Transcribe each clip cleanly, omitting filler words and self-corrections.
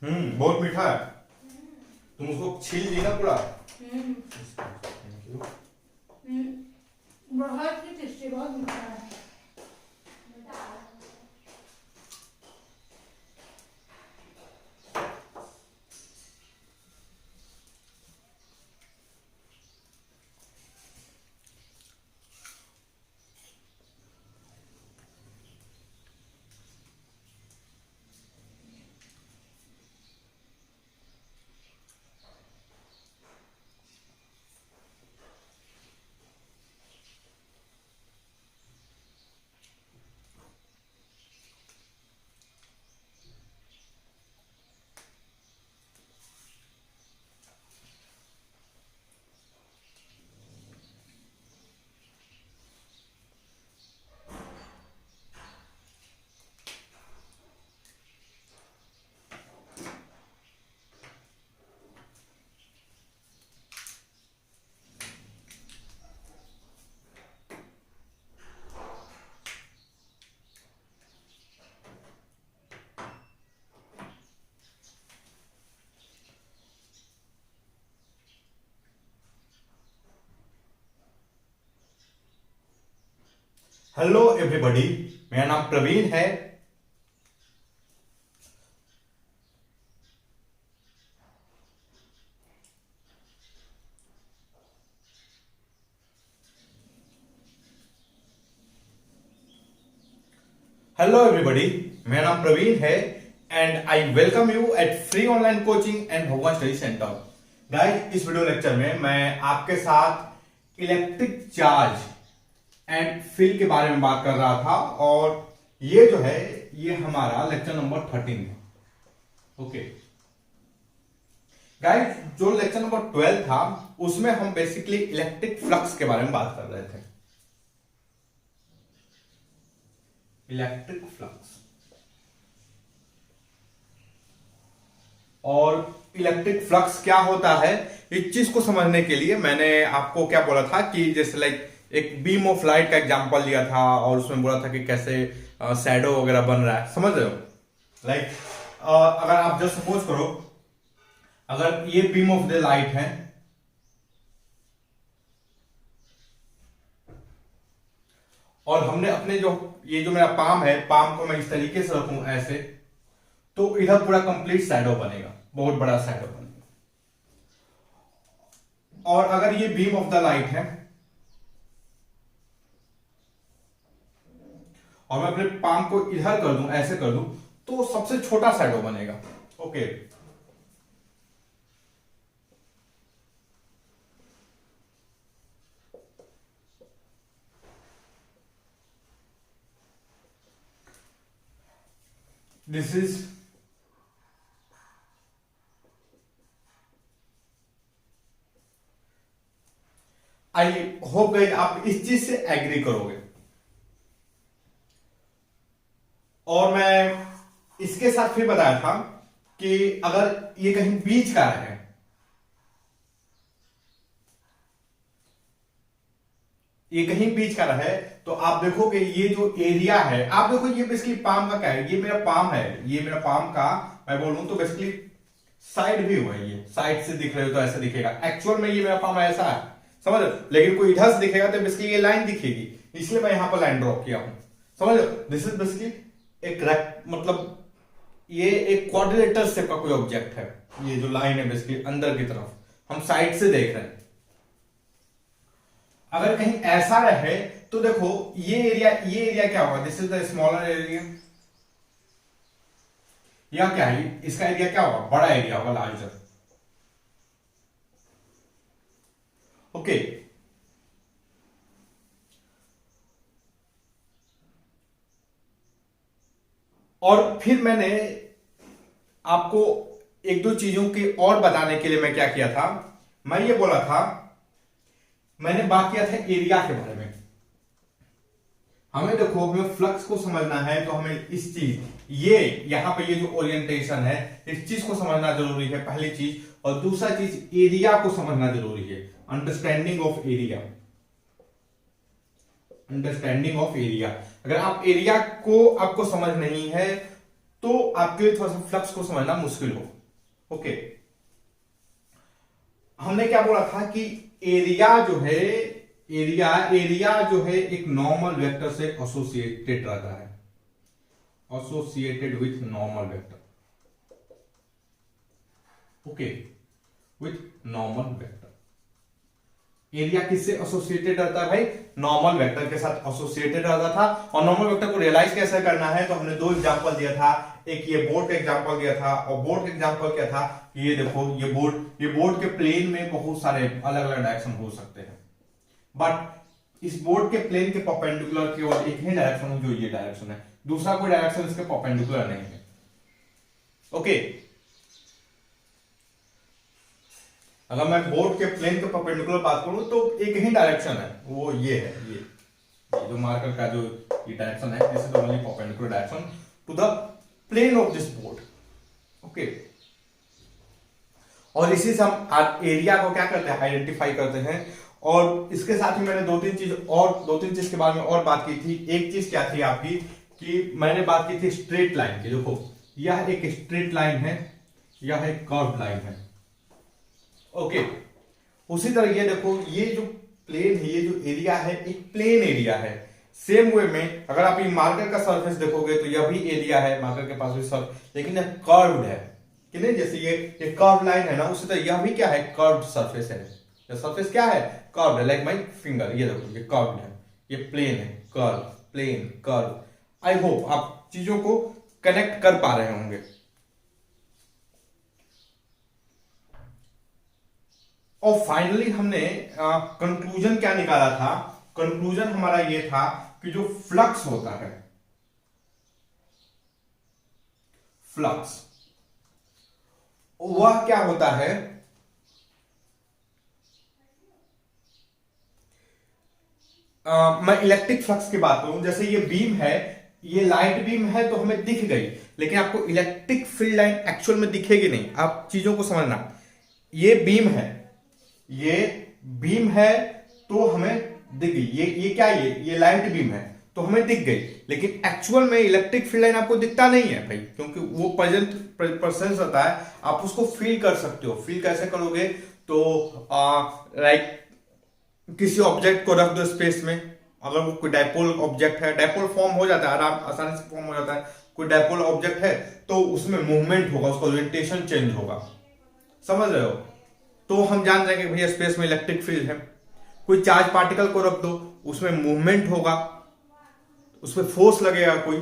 बहुत मीठा है। तुम उसको छील ली ना पूरा। बहुत ही टेस्टी, बहुत मीठा है। हेलो एवरीबॉडी, मेरा नाम प्रवीण है। हेलो एवरीबॉडी, मेरा नाम प्रवीण है and I welcome you at free online coaching and Bhagwan study center. Guys, इस वीडियो लेक्चर में मैं आपके साथ इलेक्ट्रिक चार्ज एंड फील्ड के बारे में बात कर रहा था और ये जो है ये हमारा लेक्चर नंबर 13 है। ओके गाइस, जो लेक्चर नंबर 12 था उसमें हम बेसिकली इलेक्ट्रिक फ्लक्स के बारे में बात कर रहे थे। इलेक्ट्रिक फ्लक्स और इलेक्ट्रिक फ्लक्स क्या होता है, इस चीज को समझने के लिए मैंने आपको क्या बोला था कि जैसे लाइक एक बीम ऑफ लाइट का एग्जांपल दिया था और उसमें बोला था कि कैसे शैडो वगैरह बन रहा है, समझ रहे हो। लाइक अगर आप जस्ट सपोज करो, अगर ये बीम ऑफ द लाइट है और हमने अपने जो ये जो मेरा पाम है, पाम को मैं इस तरीके से रखूं ऐसे, तो इधर पूरा कंप्लीट शैडो बनेगा, बहुत बड़ा शैडो बनेगा। और अगर ये बीम ऑफ द लाइट है और मैं अपने पाम को इधर कर दूं, ऐसे कर दूं, तो सबसे छोटा शैडो बनेगा। Okay, this is I hope guys आप इस चीज से एग्री करोगे। और मैं इसके साथ फिर बताया था कि अगर ये कहीं बीच का है, ये कहीं बीच का रहे, तो आप देखोगे ये जो एरिया है, आप देखो ये बेसिकली पाम का क्या है, ये मेरा पाम है, ये मेरा पाम का मैं बोलूं तो बेसिकली साइड व्यू है। ये साइड से दिख रहे हो तो ऐसा दिखेगा, एक्चुअल में ये मेरा पाम ऐसा है, समझ लो। लेकिन कोई इधर से दिखेगा तो बेसिकली ये लाइन दिखेगी, इसलिए मैं यहां पर लाइन ड्रॉ किया हूं, समझ लो। दिस इज बेसिकली एक मतलब ये एक क्वाड्रिलेटरल शेप का कोई ऑब्जेक्ट है। ये जो लाइन है बेसिकली अंदर की तरफ हम साइड से देख रहे हैं। अगर कहीं ऐसा रहे तो देखो ये एरिया क्या होगा, this is the smaller area. या क्या है, इसका एरिया क्या होगा, बड़ा एरिया होगा, लार्जर। ओके, और फिर मैंने आपको एक दो चीजों की और बताने के लिए मैं क्या किया था, मैं ये बोला था, मैंने बात किया था एरिया के बारे में। हमें देखो, हमें फ्लक्स को समझना है तो हमें इस चीज, ये यहां पे ये जो ओरिएंटेशन है, इस चीज को समझना जरूरी है, पहली चीज। और दूसरा चीज, एरिया को समझना जरूरी है, understanding of area. Understanding of area, अगर आप एरिया को आपको समझ नहीं है तो आपके लिए थोड़ा सा फ्लक्स को समझना मुश्किल हो। ओके, हमने क्या बोला था कि एरिया जो है, एरिया जो है एक नॉर्मल वेक्टर से एसोसिएटेड रहता है, associated with normal vector. Okay, with normal vector. Area किससे एसोसिएटेड रहता है भाई? नॉर्मल वेक्टर के साथ एसोसिएटेड रहता था। और नॉर्मल वेक्टर को रियलाइज कैसे करना है, तो हमने दो एग्जांपल दिया था। एक ये बोर्ड का एग्जांपल दिया था, और बोर्ड का एग्जांपल क्या था, ये देखो ये बोर्ड के प्लेन में बहुत सारे अलग अलग डायरेक्शन हो सकते हैं, बट इस बोर्ड के प्लेन के परपेंडिकुलर केवल एक ही डायरेक्शन है, जो ये डायरेक्शन है, दूसरा कोई डायरेक्शन इसके परपेंडिकुलर नहीं है। ओके, अगर मैं बोर्ड के प्लेन के परपेंडिकुलर बात करूं तो एक ही डायरेक्शन है, वो ये है, ये जो मार्कर का जो ये डायरेक्शन है, this is the only perpendicular direction to the plane of this board. Okay, और इसी से हम एरिया को क्या करते हैं, आइडेंटिफाई करते हैं। और इसके साथ ही मैंने दो तीन चीज के बारे में और बात की थी। एक चीज क्या थी आपकी, कि मैंने बात की थी स्ट्रेट लाइन की। देखो यह एक स्ट्रेट लाइन है, यह एक कर्व लाइन है। ओके, उसी तरह ये देखो, ये जो प्लेन है, ये जो एरिया है, एक प्लेन एरिया है। सेम वे में अगर आप ये मार्कर का सरफेस देखोगे तो यह भी एरिया है, मार्कर के पास भी सरफेस, लेकिन यह कर्व्ड है कि नहीं। जैसे ये कर्व लाइन है ना, उसी तरह यह भी क्या है, कर्व्ड सरफेस है। यह सरफेस क्या है, कर्व्ड है, लाइक माय फिंगर। ये देखो ये कर्व्ड है, ये प्लेन है, curve, plane, curve. I hope आप चीजों को कनेक्ट कर पा रहे होंगे। और फाइनली हमने कंक्लूजन क्या निकाला था, कंक्लूजन हमारा ये था कि जो फ्लक्स होता है, फ्लक्स, वह क्या होता है, मैं इलेक्ट्रिक फ्लक्स की बात करूं, जैसे ये बीम है, ये लाइट बीम है तो हमें दिख गई, लेकिन आपको इलेक्ट्रिक फील्ड लाइन एक्चुअल में दिखेगी नहीं। आप चीजों को समझना, ये बीम है, ये बीम है तो हमें दिख गई, ये क्या, ये लाइट बीम है तो हमें दिख गई, लेकिन एक्चुअल में इलेक्ट्रिक फील्ड लाइन आपको दिखता नहीं है भाई, क्योंकि वो प्रेजेंस होता है। आप उसको फील कर सकते हो। फील कैसे करोगे, तो लाइक किसी ऑब्जेक्ट को रख दो स्पेस में, अगर वो कोई डायपोल ऑब्जेक्ट है, डायपोल फॉर्म हो जाता है, आसानी से फॉर्म हो जाता है। कोई डायपोल ऑब्जेक्ट है तो उसमें मूवमेंट होगा, उसका ओरिएंटेशन चेंज होगा, समझ रहे हो। तो हम जान जाएंगे भैया स्पेस में इलेक्ट्रिक फील्ड है। कोई चार्ज पार्टिकल को रख दो, उसमें मूवमेंट होगा, उसमें फोर्स लगेगा कोई,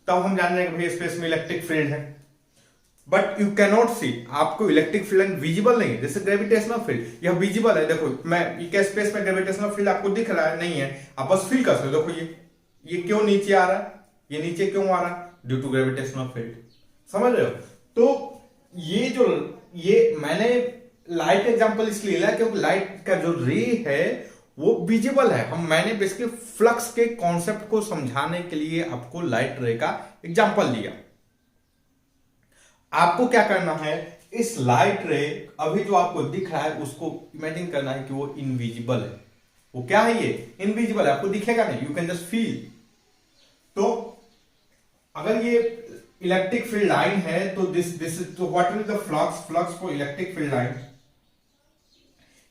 तब हम जान जाएंगे भैया स्पेस में इलेक्ट्रिक फील्ड है। बट यू कैन नॉट सी, आपको इलेक्ट्रिक फील्ड विजिबल नहीं है। जैसे ग्रेविटेशनल फील्ड, यह विजिबल है। देखो मैं क्या स्पेस में ग्रेविटेशनल फील्ड आपको दिख रहा है, नहीं है, आप बस फील कर सकते हो। देखो ये क्यों नीचे आ रहा है, ये नीचे क्यों आ रहा है, ड्यू टू ग्रेविटेशनल फील्ड, समझ रहे हो। तो ये मैंने लाइट एग्जांपल इसलिए लिया क्योंकि लाइट का जो रे है वो विजिबल है। मैंने बेसिकली फ्लक्स के कॉन्सेप्ट को समझाने के लिए आपको लाइट रे का एग्जांपल दिया। आपको क्या करना है, इस लाइट रे अभी जो आपको दिख रहा है उसको इमेजिन करना है कि वो इनविजिबल है। वो क्या है, ये इनविजिबल है, आपको दिखेगा नहीं, यू कैन जस्ट फील। तो अगर ये इलेक्ट्रिक फील्ड लाइन है तो दिस तो what is the flux for electric field line.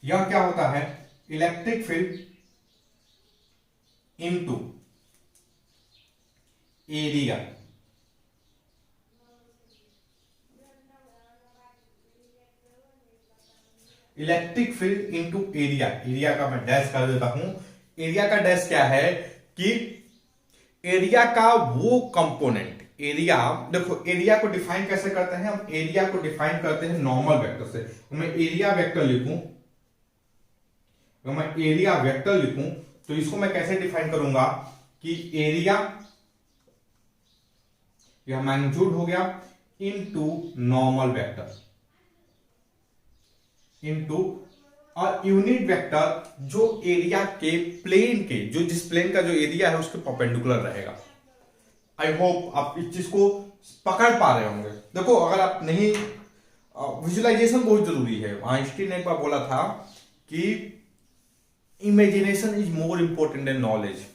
यह क्या होता है, electric field into area. Electric field into area, area का मैं डैश कर देता हूं। एरिया का डैश क्या है कि एरिया का वो कंपोनेंट, एरिया, देखो एरिया को डिफाइन कैसे करते हैं हम, एरिया को डिफाइन करते हैं नॉर्मल वेक्टर से। मैं एरिया वेक्टर लिखूं, अगर मैं एरिया वेक्टर लिखूं तो इसको मैं कैसे डिफाइन करूंगा कि एरिया, यह मैग्नीट्यूड हो गया, इनटू नॉर्मल वेक्टर, इनटू और यूनिट वेक्टर जो एरिया के प्लेन के, जो जिस प्लेन का जो एरिया है उसके परपेंडिकुलर रहेगा। आई होप आप इस चीज को पकड़ पा रहे होंगे। देखो अगर आप नहीं, विजुअलाइजेशन बहुत जरूरी है। आइंस्टीन ने एक बार बोला था कि imagination is more important than knowledge.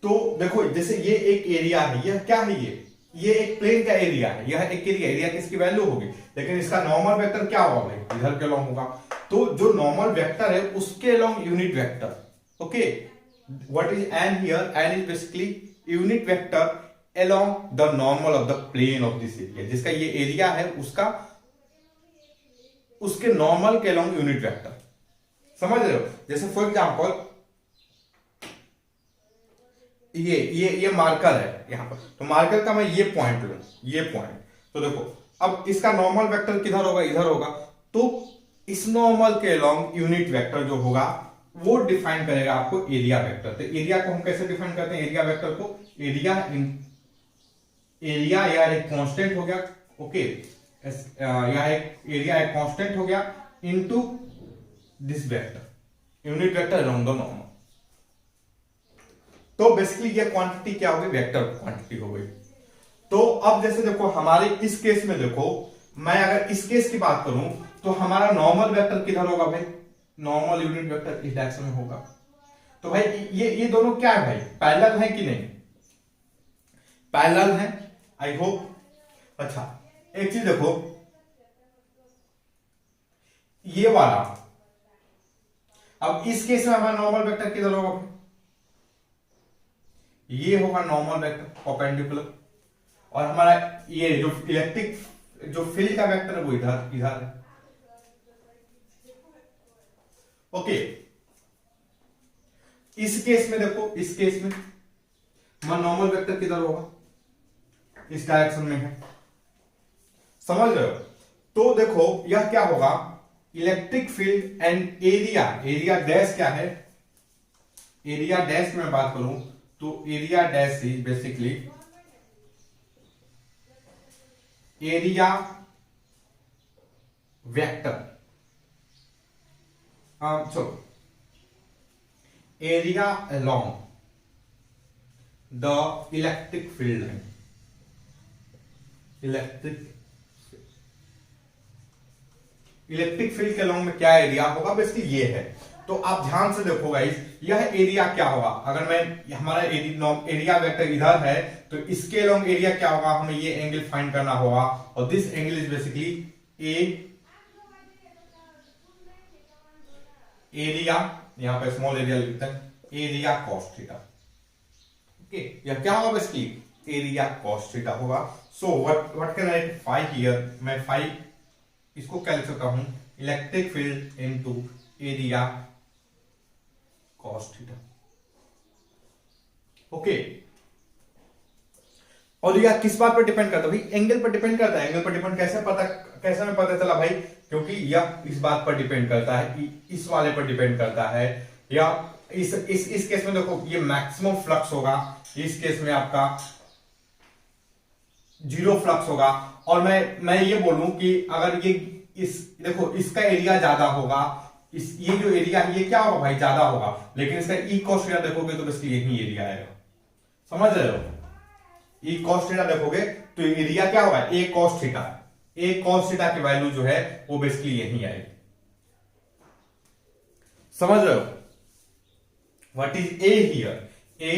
तो देखो जैसे ये एक एरिया है, यह क्या है, ये ये एक प्लेन का एरिया है, यह एक एरिया किसकी वैल्यू होगी, लेकिन इसका नॉर्मल वेक्टर क्या होगा भाई, इधर के अलोंग होगा। तो जो नॉर्मल वेक्टर है उसके along unit vector, okay, what is N here, N is basically unit vector along the normal of the plane of this area, जिसका ये एरिया है उसका उसके नॉर्मल के along यूनिट वेक्टर, समझ रहे हो। जैसे फॉर एग्जांपल ये मार्कर है यहां पर, तो मार्कर का मैं ये पॉइंट लूं, ये पॉइंट, तो देखो अब इसका नॉर्मल वेक्टर किधर होगा, इधर होगा, तो इस नॉर्मल के along यूनिट वेक्टर जो होगा वो डिफाइन करेगा आपको एरिया वेक्टर। तो एरिया को हम कैसे डिफाइन करते हैं, एरिया वेक्टर को, एरिया या एक कांस्टेंट हो गया, ओके, या एक एरिया एक कांस्टेंट हो गया into this vector unit vector around the normal. तो बेसिकली ये क्वांटिटी क्या होगी, वेक्टर क्वांटिटी हो गई। तो अब जैसे देखो हमारे इस केस में देखो, मैं अगर इस केस की बात करूं तो हमारा नॉर्मल वेक्टर किधर होगा भाई, नॉर्मल यूनिट वेक्टर इस डायरेक्शन में होगा। तो भाई ये दोनों क्या है भाई, पैरेलल है कि नहीं, पैरेलल है, आई होप। अच्छा एक चीज देखो, ये वाला, अब इस केस में हमारा नॉर्मल वेक्टर किधर होगा, ये होगा नॉर्मल वेक्टर परपेंडिकुलर, और हमारा ये जो इलेक्ट्रिक जो फील्ड का वेक्टर है वो इधर इधर है, ओके। इस केस में देखो, इस केस में हमारा नॉर्मल वेक्टर किधर होगा, इस डायरेक्शन में है, समझ रहे हो। तो देखो यह क्या होगा, electric field and area, area dash क्या है, एरिया डैश में बात करूं तो area dash is basically area vector, चलो area along the electric field line, electric field के अलोंग में क्या एरिया होगा, बेसिकली ये है। तो आप ध्यान से देखो गाइस, यह एरिया क्या होगा, अगर मैं हमारा एरिया वेक्टर इधर है तो इसके अलोंग एरिया क्या होगा, हमें ये एंगल फाइंड करना होगा, और this angle is basically area, यहां पे स्मॉल एरिया लिखते हैं, एरिया कॉस थीटा, ओके। यह क्या होगा बेसिकली एरिया कॉस थीटा होगा। So what can I phi here, मैं फाई इसको क्या लिख सकता हूं, electric field into area cos theta, okay. और यह किस बात पर डिपेंड करता है भाई, एंगल पर डिपेंड करता है। एंगल पर डिपेंड कैसे हमें पता चला भाई, क्योंकि यह इस बात पर डिपेंड करता है, इस वाले पर डिपेंड करता है, या इस केस में देखो ये मैक्सिमम फ्लक्स होगा, इस केस में आपका जीरो फ्लक्स होगा। और मैं ये बोलूं कि अगर ये इस देखो इसका एरिया ज्यादा होगा, ये जो एरिया है ये क्या होगा भाई, ज्यादा होगा, लेकिन इसका ई कॉस थीटा देखोगे तो बेसिकली यही एरिया आएगा, समझ रहे हो। ई कॉस थीटा देखोगे तो एरिया क्या होगा, ए कॉस थीटा, ए कॉस थीटा की वैल्यू जो है वो बेसिकली यही आएगी, समझ रहे हो। व्हाट इज ए हियर, ए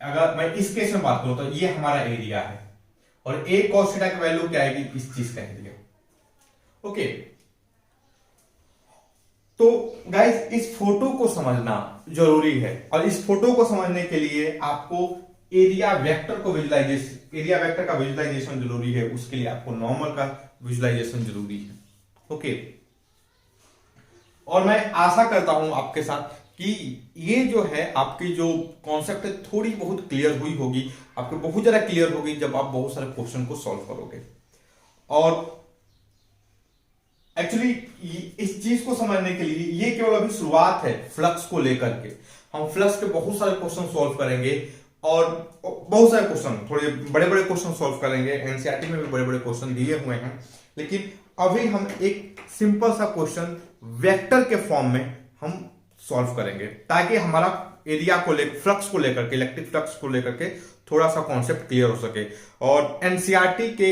अगर मैं इस केस में बात करूं तो ये हमारा एरिया है, और ए कॉस थीटा की वैल्यू क्या आएगी, इस चीज का एरिया, ओके। तो गाइस इस फोटो को समझना जरूरी है, और इस फोटो को समझने के लिए आपको एरिया वेक्टर को विजुलाइजेशन, एरिया वेक्टर का विजुलाइजेशन जरूरी है, उसके लिए आपको नॉर्मल का विजुलाइजेशन जरूरी है, ओके। और मैं आशा करता हूं आपके साथ कि ये जो है आपकी जो कॉन्सेप्ट है थोड़ी बहुत क्लियर हुई होगी, आपको बहुत ज्यादा क्लियर होगी जब आप बहुत सारे क्वेश्चन को सॉल्व करोगे। और एक्चुअली इस चीज को समझने के लिए ये केवल अभी शुरुआत है फ्लक्स को लेकर के, हम फ्लक्स के बहुत सारे क्वेश्चन सॉल्व करेंगे, और बहुत सारे क्वेश्चन, थोड़े बड़े बड़े क्वेश्चन सॉल्व करेंगे, एनसीईआरटी में भी बड़े बड़े क्वेश्चन दिए हुए हैं, लेकिन अभी हम एक सिंपल सा क्वेश्चन वेक्टर के फॉर्म में हम सॉल्व करेंगे, ताकि हमारा एरिया को लेकर, फ्लक्स को लेकर के, इलेक्ट्रिक फ्लक्स को लेकर के थोड़ा सा कॉन्सेप्ट क्लियर हो सके। और एनसीईआरटी के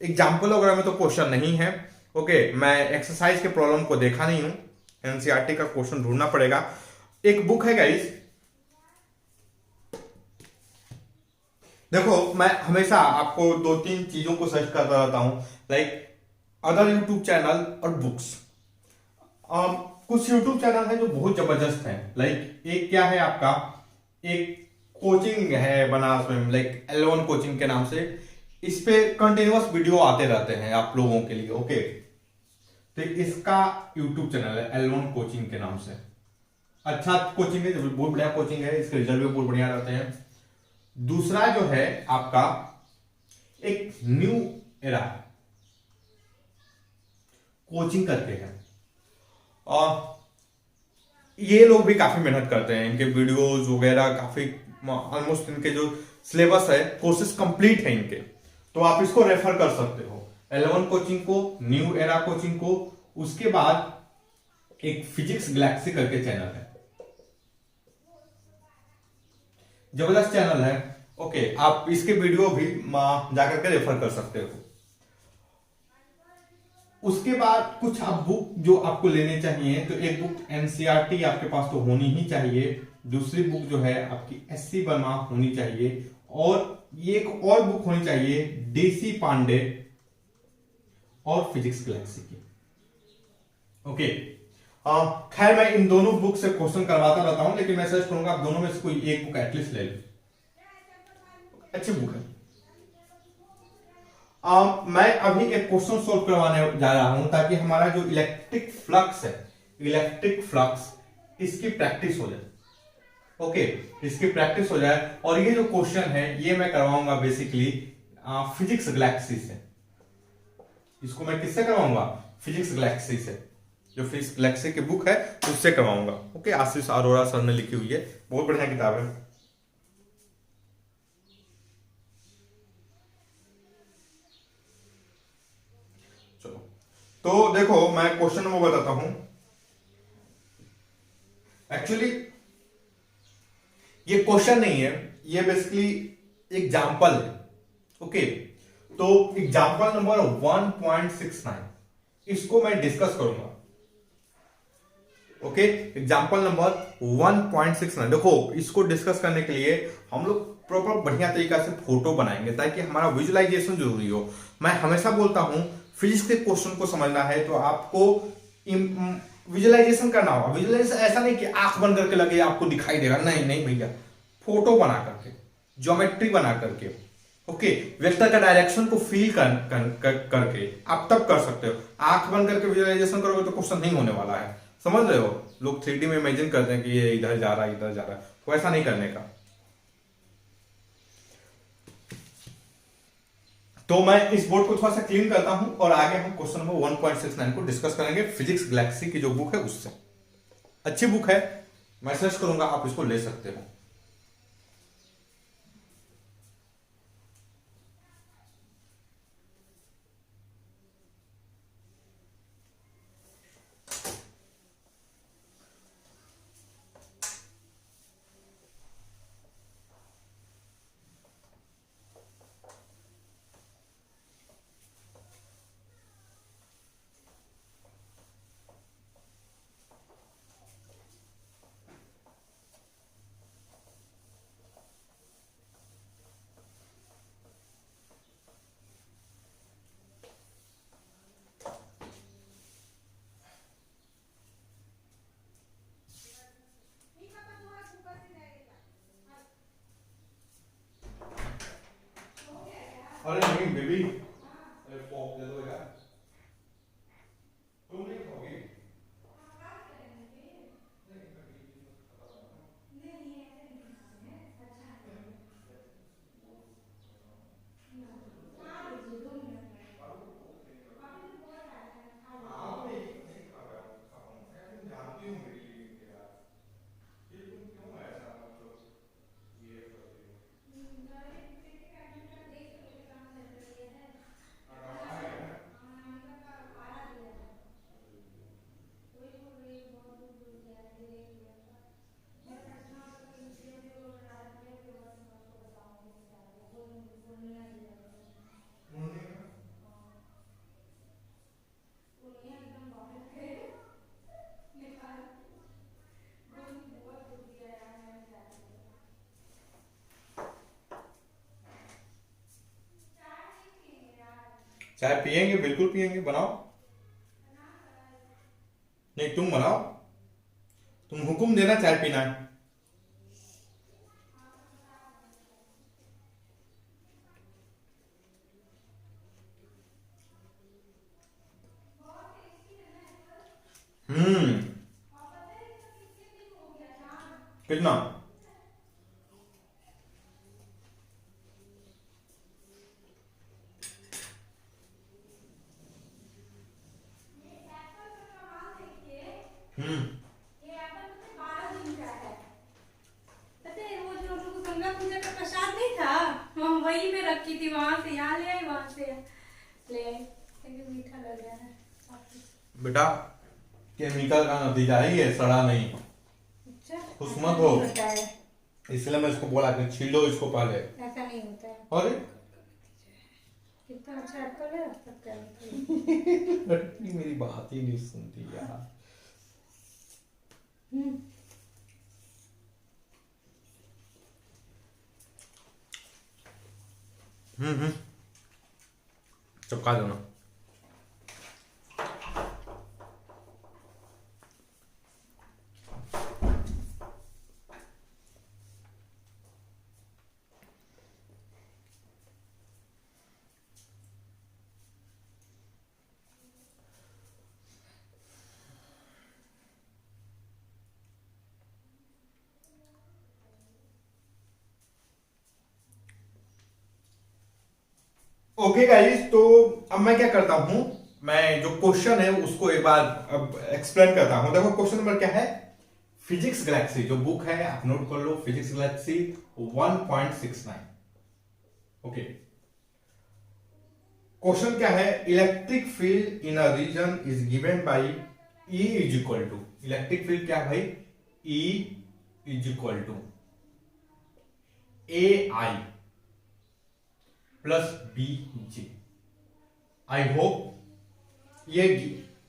एग्जाम्पल वगैरह में तो क्वेश्चन नहीं है, ओके। मैं एक्सरसाइज के प्रॉब्लम को देखा नहीं हूं, एनसीईआरटी का क्वेश्चन ढूंढना पड़ेगा। एक बुक है गाइस, देखो मैं हमेशा आपको दो तीन चीजों को सर्च करता रहता हूं, लाइक अदर यूट्यूब चैनल और बुक्स। कुछ यूट्यूब चैनल है जो बहुत जबरदस्त हैं, लाइक एक क्या है आपका, एक कोचिंग है बनारस में, लाइक L1 कोचिंग के नाम से। इस पे कंटिन्यूअस वीडियो आते रहते हैं आप लोगों के लिए, ओके। तो इसका यूट्यूब चैनल है L1 कोचिंग के नाम से। अच्छा कोचिंग है, बहुत बढ़िया कोचिंग है, इसके रिजल्ट भी बहुत बढ़िया रहते हैं। दूसरा जो है आपका एक न्यू एरा कोचिंग करते हैं, और ये लोग भी काफी मेहनत करते हैं, इनके वीडियोस वगैरह काफी, ऑलमोस्ट इनके जो सिलेबस है, कोर्सेज कंप्लीट है इनके। तो आप इसको रेफर कर सकते हो, L1 कोचिंग को, न्यू एरा कोचिंग को। उसके बाद एक फिजिक्स गैलेक्सी करके चैनल है, जबरदस्त चैनल है, ओके। आप इसके वीडियो भी जाकर के रेफर कर सकते हो। उसके बाद कुछ आप बुक जो आपको लेने चाहिए, तो एक बुक एनसीईआरटी आपके पास तो होनी ही चाहिए। दूसरी बुक जो है आपकी एससी वर्मा होनी चाहिए, और ये एक और बुक होनी चाहिए डीसी पांडे और फिजिक्स गैलेक्सी की, ओके। खैर मैं इन दोनों बुक से क्वेश्चन करवाता रहता हूं, लेकिन मैं सजेस्ट करूंगा आप दोनों में से कोई एक बुक एटलीस्ट ले लो, अच्छी बुक है। मैं अभी एक क्वेश्चन सोल्व करवाने जा रहा हूं, ताकि हमारा जो इलेक्ट्रिक फ्लक्स है, इलेक्ट्रिक फ्लक्स, इसकी प्रैक्टिस हो जाए, ओके। इसकी प्रैक्टिस हो जाए, और ये जो क्वेश्चन है ये मैं करवाऊंगा बेसिकली फिजिक्स गैलेक्सी से। इसको मैं किससे करवाऊंगा? फिजिक्स गैलेक्सी से, जो फिजिक्स गैलेक्सी की बुक है उससे करवाऊंगा, ओके। आशीष अरोड़ा सर ने लिखी हुई है, बहुत बढ़िया किताब है। चलो, तो देखो मैं क्वेश्चन नंबर बताता हूं। एक्चुअली ये क्वेश्चन नहीं है, ये बेसिकली एग्जाम्पल है, ओके। तो एग्जाम्पल नंबर 1.69 इसको मैं डिस्कस करूंगा, ओके। एग्जाम्पल नंबर 1.69, देखो इसको डिस्कस करने के लिए हम लोग प्रॉपर बढ़िया तरीका से फोटो बनाएंगे, ताकि हमारा विजुअलाइजेशन जरूरी हो। मैं हमेशा बोलता हूं फिजिक्स के क्वेश्चन को समझना है तो आपको विजुअलाइजेशन करना होगा। विजुअलाइजेशन ऐसा नहीं कि आंख बंद करके लगे आपको दिखाई देगा, नहीं नहीं भैया, फोटो बना करके, ज्योमेट्री बना करके, ओके। वेक्टर का डायरेक्शन को फील करके आप तब कर सकते हो। आंख बंद करके विजुअलाइजेशन करोगे तो क्वेश्चन नहीं होने वाला है, समझ रहे हो। लोग 3D में इमेजिन करते हैं कि ये इधर जा रहा है, इधर जा रहा है, तो ऐसा नहीं करने का। तो मैं इस बोर्ड को थोड़ा सा क्लीन करता हूं, और आगे हम क्वेश्चन नंबर 1.69 को डिस्कस करेंगे फिजिक्स गैलेक्सी की जो बुक है उससे। अच्छी बुक है, मैं सजेस्ट करूंगा आप इसको ले सकते हो। अरे नहीं बेबी, अरे पॉप दे दो यार, तुम नहीं खाओगी? हाँ नहीं नहीं खा पाऊंगा यार, तुम जानती हो मेरी लिमिट यार, ये तुम क्यों ऐसा मतलब ये करती हो? हाँ, डराना है? चाय पियेंगे? बिल्कुल पियेंगे, बनाओ। नहीं, तुम बनाओ, तुम हुक्म देना चाय पीना है। हम्म। कितना? हम्म। ये एप्पल पता है 12 दिन का है। पता है वो जो हम लोग को गंगा पूजा का प्रसाद नहीं था, हम वही पे रखी थी, वहां से यहाँ ले आई, वहां से ले आई, लेकिन मीठा लग रहा है। बेटा, केमिकल का नतीजा ही है, सड़ा नहीं। अच्छा, खुश ऐसा मत हो। नहीं होता है, इसलिए मैं इसको बोला कि छीलो इसको पहले। ऐसा नहीं होता है। अरे कितना अच्छा एप्पल है, सबका है। लड़की मेरी बात ही नहीं सुनती यार। हम्म। हम्म। चिपका दो ना। ओके गाइस, तो अब मैं क्या करता हूं, मैं जो क्वेश्चन है उसको एक बार अब एक्सप्लेन करता हूं। देखो क्वेश्चन नंबर क्या है, फिजिक्स गैलेक्सी जो बुक है आप नोट कर लो, फिजिक्स गैलेक्सी 1.69। ओके, क्वेश्चन क्या है, electric field in a region is given by E is equal to, electric field क्या है भाई, E is equal to AI plus BJ। I hope ये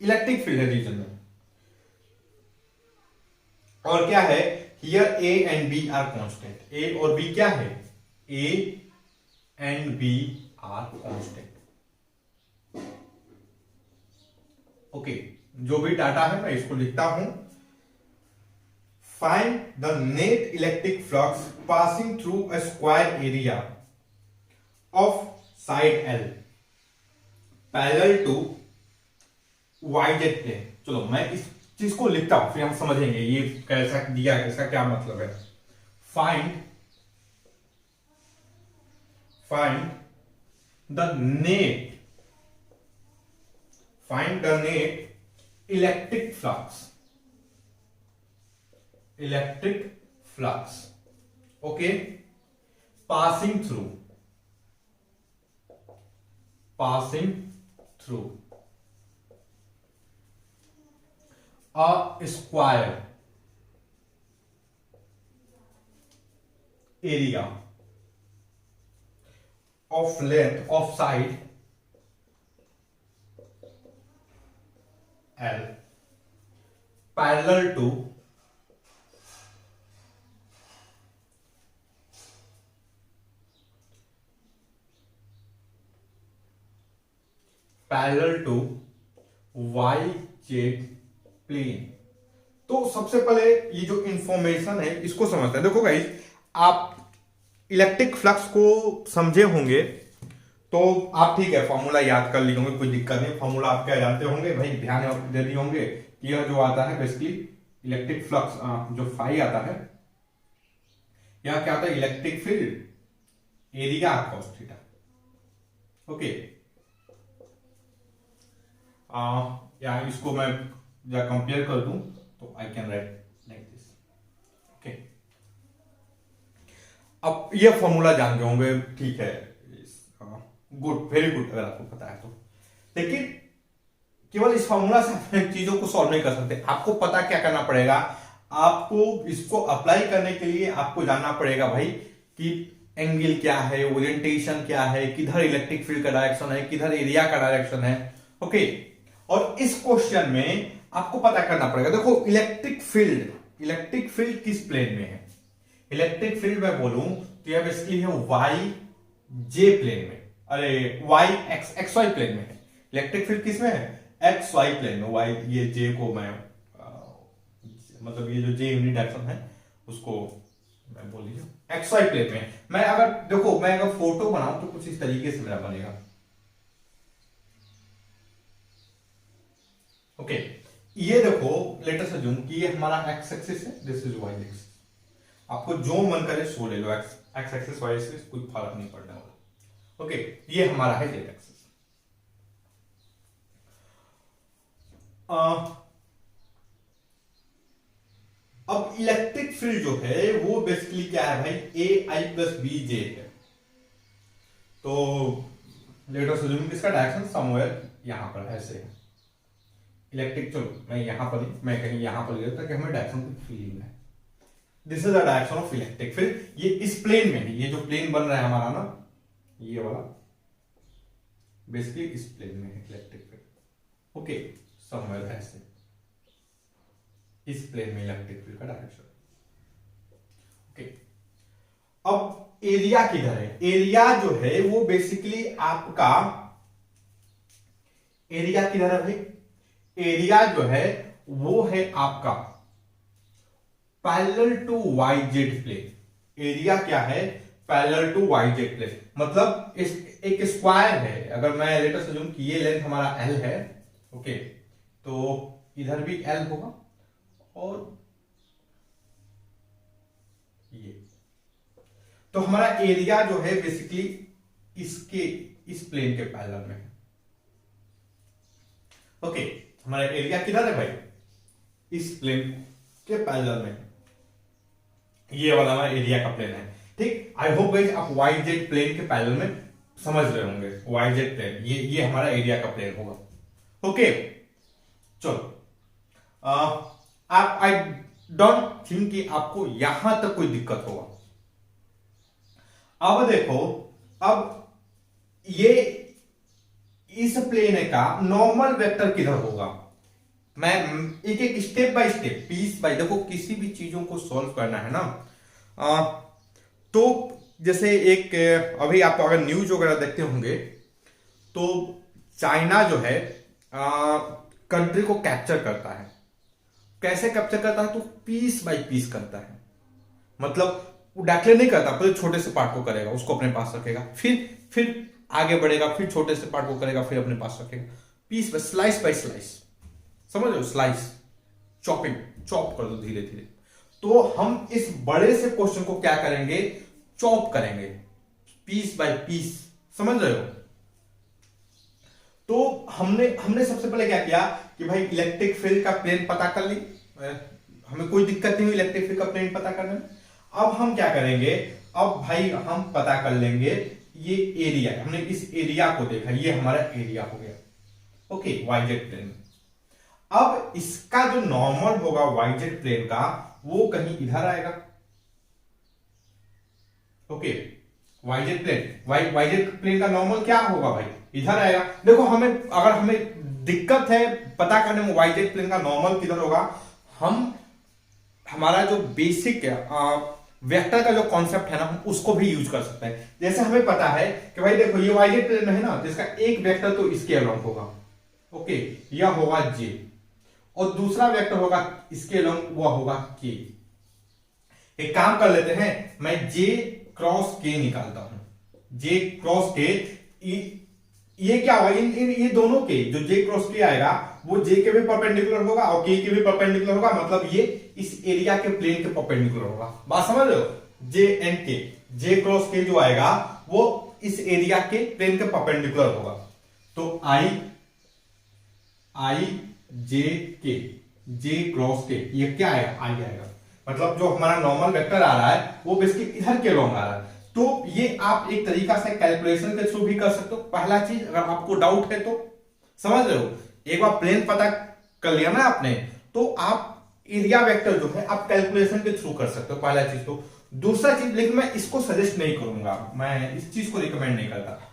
इलेक्ट्रिक फील्ड है रीजन में, और क्या है here A and B are constant. A और B क्या है, A and B are constant. Okay, जो भी डाटा है मैं इसको लिखता हूं। Find the net electric flux passing through a square area of side L parallel to YZ plane. चलो मैं इस चीज को लिखता हूं, फिर हम समझेंगे ये कैसा दिया है, इसका क्या मतलब है। Find the net electric flux, okay, passing through a square area of length of side L parallel to YZ plane. तो सबसे पहले ये जो इंफॉर्मेशन है इसको समझते हैं। देखो गाइस, आप इलेक्ट्रिक फ्लक्स को समझे होंगे तो आप ठीक है फॉर्मूला याद कर लिए होंगे, कोई दिक्कत नहीं। फॉर्मूला आप क्या जानते होंगे भाई, ध्यान दे दिए होंगे कि यह जो आता है बेसिकली इलेक्ट्रिक फ्लक्स जो फाई आता है, यह क्या आता है, electric field area cos theta. Okay, या इसको मैं जब कंपेयर कर दूं तो I can write like this. Okay, अब ये फॉर्मूला जान गए होंगे, ठीक है, गुड, वेरी गुड अगर आपको पता है तो। लेकिन केवल इस फॉर्मूला से आप चीजों को सॉल्व नहीं कर सकते, आपको पता क्या करना पड़ेगा, आपको इसको अप्लाई करने के लिए आपको जानना पड़ेगा भाई कि एंगल क्या है, ओरिएंटेशन क्या है, किधर इलेक्ट्रिक फील्ड का डायरेक्शन है, किधर एरिया का डायरेक्शन है। ओके, और इस क्वेश्चन में आपको पता करना पड़ेगा। देखो इलेक्ट्रिक फील्ड किस प्लेन में है, इलेक्ट्रिक फील्ड मैं बोलूं तो यह बेसिकली है YJ प्लेन में। अरे वाई एक्स वाई प्लेन में है। इलेक्ट्रिक फील्ड किस में है? एक्स वाई प्लेन में। वाई ये जे को मैं मतलब ये जो जे यूनिट डायरेक्शन है उसको मैं बोल लीजिए एक्स वाई प्लेन में। मैं अगर देखो मैं अगर फोटो बनाऊं तो कुछ इस तरीके से मेरा बनेगा। ओके ये देखो लेट अस अज्यूम कि ये हमारा एक्स एक्सिस है, दिस इज वाई एक्सिस। आपको जो मन करे सो ले लो, एक्स एक्सिस वाई एक्सिस कोई फर्क नहीं पड़ने वाला। ओके ये हमारा है जेड एक्सिस। अब इलेक्ट्रिक फील्ड जो है वो बेसिकली क्या है भाई, ए आई प्लस बी जे है। तो लेट अस अज्यूम इसका डायरेक्शन समवेयर यहां पर ऐसे है। इलेक्ट्रिक चलो मैं यहां पर नहीं, मैं कहीं यहां पर ले लेता ताकि हमें डायरेक्शन की फीलिंग है। This is the direction of electric field. ये इस प्लेन में है, ये जो प्लेन बन रहा है हमारा ना ये वाला बेसिकली इस प्लेन में है इलेक्ट्रिक फील्ड। ओके समवेयर ऐसे इस प्लेन में इलेक्ट्रिक फील्ड का डायरेक्शन। ओके अब एरिया किधर है? एरिया जो है वो बेसिकली आपका एरिया किधर है भाई? एरिया जो है वो है आपका parallel to Y Z plane. Area क्या है? Parallel to Y Z plane. मतलब इस एक स्क्वायर है, अगर मैं लेट अस अज्यूम कि ये लेंथ हमारा एल है, ओके तो इधर भी एल होगा और ये, तो हमारा एरिया जो है बेसिकली इसके इस प्लेन के पैरेलल में है। ओके हमारा एरिया किधर है भाई? इस प्लेन के पैरेलल में। ये वाला हमारा एरिया का प्लेन है, ठीक। आई होप गाइस आप वाई जेड प्लेन के पैरेलल में समझ रहे होंगे। वाई जेड प्लेन ये हमारा एरिया का प्लेन होगा। ओके चलो आप आई डोंट थिंक कि आपको यहां तक कोई दिक्कत होगा। अब देखो अब ये इस प्लेन का नॉर्मल वेक्टर किधर होगा? मैं एक एक step by step piece by, देखो किसी भी चीजों को सॉल्व करना है ना तो जैसे एक अभी आप अगर न्यूज वगैरह देखते होंगे तो चाइना जो है कंट्री को कैप्चर करता है। कैसे कैप्चर करता है? तो पीस बाय पीस करता है। मतलब वो डायरेक्टली नहीं करता, पहले छोटे से पार्ट को करेगा, उसको अपने पास रखेगा, फिर आगे बढ़ेगा, फिर छोटे से पार्ट को करेगा, फिर अपने पास रखेगा। पीस बाय स्लाइस, समझ लो, स्लाइस चॉपिंग, चॉप कर दो धीरे धीरे। तो हम इस बड़े से क्वेश्चन को क्या करेंगे? चॉप करेंगे पीस बाय पीस, समझ रहे हो? तो हमने सबसे पहले क्या किया कि भाई इलेक्ट्रिक फील्ड का प्लेन पता कर ली, हमें कोई दिक्कत नहीं हुई इलेक्ट्रिक फील्ड का प्लेन पता करने में। अब हम क्या करेंगे? अब भाई हम पता कर लेंगे ये एरिया, हमने इस एरिया को देखा, ये हमारा एरिया हो गया, ओके वाई जेड प्लेन में। अब इसका जो नॉर्मल होगा वाई जेड प्लेन का वो कहीं इधर आएगा, okay Y Z plane, Y Z plane का नॉर्मल क्या होगा भाई? इधर आएगा। देखो अगर हमें दिक्कत है पता करने में वाई जेड प्लेन का नॉर्मल किधर होगा, हमारा जो बेसिक वेक्टर का जो कॉन्सेप्ट है ना हम उसको भी यूज कर सकते हैं। जैसे हमें पता है कि भाई देखो ये वाई जेड प्लेन है ना, जिसका एक वेक्टर तो इसके अलोंग होगा, ओके यह होगा जे, और दूसरा वेक्टर होगा इसके अलोंग, वह होगा के। एक काम कर लेते हैं, मैं जे क्रॉस के निकालता हूं। जे क्रॉस के ये क्या होगा? ये दोनों के जो जे क्रॉस के आएगा वो जे के भी परपेंडिकुलर होगा और के के भी परपेंडिकुलर होगा, मतलब ये इस एरिया के प्लेन के परपेंडिकुलर होगा। बात समझ रहे हो? जे एंड के, जे क्रॉस के जो आएगा वो इस एरिया के प्लेन के परपेंडिकुलर होगा। तो आई जे के, जे क्रॉस के, ये क्या आएगा? आई आएगा। मतलब जो हमारा नॉर्मल वेक्टर आ रहा है वो बेसिकली इधर के लॉन्ग आ रहा है। तो ये आप एक तरीका से कैलकुलेशन के थ्रू भी कर सकते हो। पहला चीज अगर आपको डाउट है तो समझ रहे हो, एक बार प्लेन पता कर लिया ना आपने तो आप एरिया वेक्टर जो है आप कैलकुलेशन के थ्रू कर सकते हो, पहला चीज। तो दूसरा चीज, लेकिन मैं इसको सजेस्ट नहीं करूंगा, मैं इस चीज को रिकमेंड नहीं करता।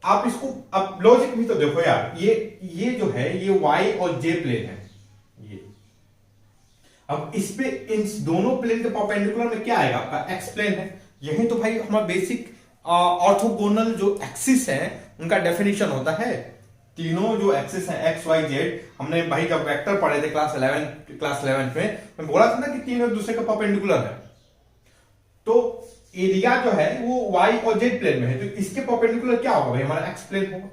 आप इसको अब लॉजिक भी तो देखो यार, ये जो है ये वाई और जे प्लेन है ये। अब इस पे इन दोनों प्लेन के परपेंडिकुलर में क्या आएगा? आपका एक्स प्लेन है। यही तो भाई हमारा बेसिक ऑर्थोगोनल जो एक्सिस है उनका डेफिनेशन होता है। तीनों जो एक्सिस है एक्स वाई जेड, हमने भाई जब वेक्टर पढ़े थे क्लास 11 में, मैं बोला था ना कि तीनों एक दूसरे के परपेंडिकुलर है। तो एरिया जो है वो वाई और जेड प्लेन में है, तो इसके परपेंडिकुलर क्या होगा भाई, हमारा एक्स प्लेन होगा।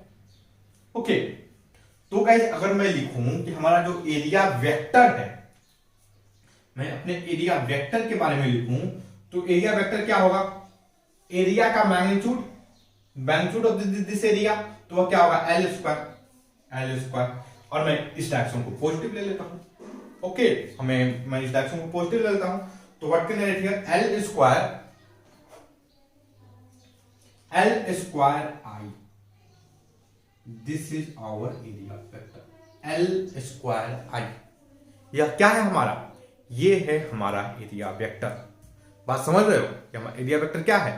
ओके, तो गाइस अगर मैं लिखूं कि हमारा जो एरिया वेक्टर है, मैं अपने एरिया वेक्टर के बारे में लिखूं, तो एरिया वेक्टर क्या होगा, एरिया का मैग्नीट्यूड ऑफ दिस एरिया, तो वह क्या होगा एल स्क्वायर। और मैं इस डायरेक्शन को पॉजिटिव ले लेता हूं। ओके, मैं इस डायरेक्शन को पॉजिटिव ले लेता हूं, तो what can I write here, L square I, this is our area vector, L square I. यह क्या है हमारा, ये है हमारा एरिया वेक्टर। बात समझ रहे हो कि हमारा एरिया वेक्टर क्या है,